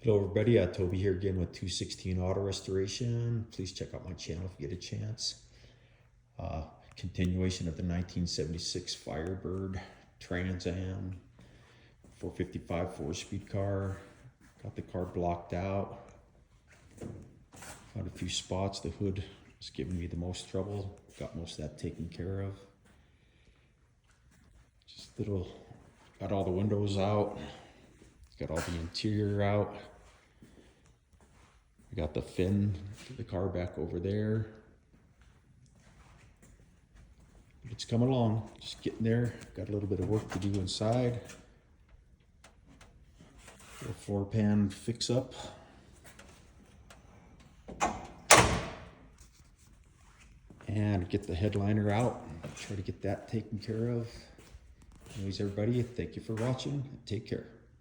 Hello everybody, Toby here again with 216 Auto Restoration. Please check out my channel if you get a chance. Continuation of the 1976 Firebird Trans Am 455 4-speed car. Got the car blocked out. Found a few spots. The hood was giving me the most trouble. Got most of that taken care of. Got all the windows out. Got all the interior out. I got the fin to the car back over there. But it's coming along, just getting there. Got a little bit of work to do inside. Little floor pan fix up. And get the headliner out. Try to get that taken care of. Anyways, everybody, thank you for watching. Take care.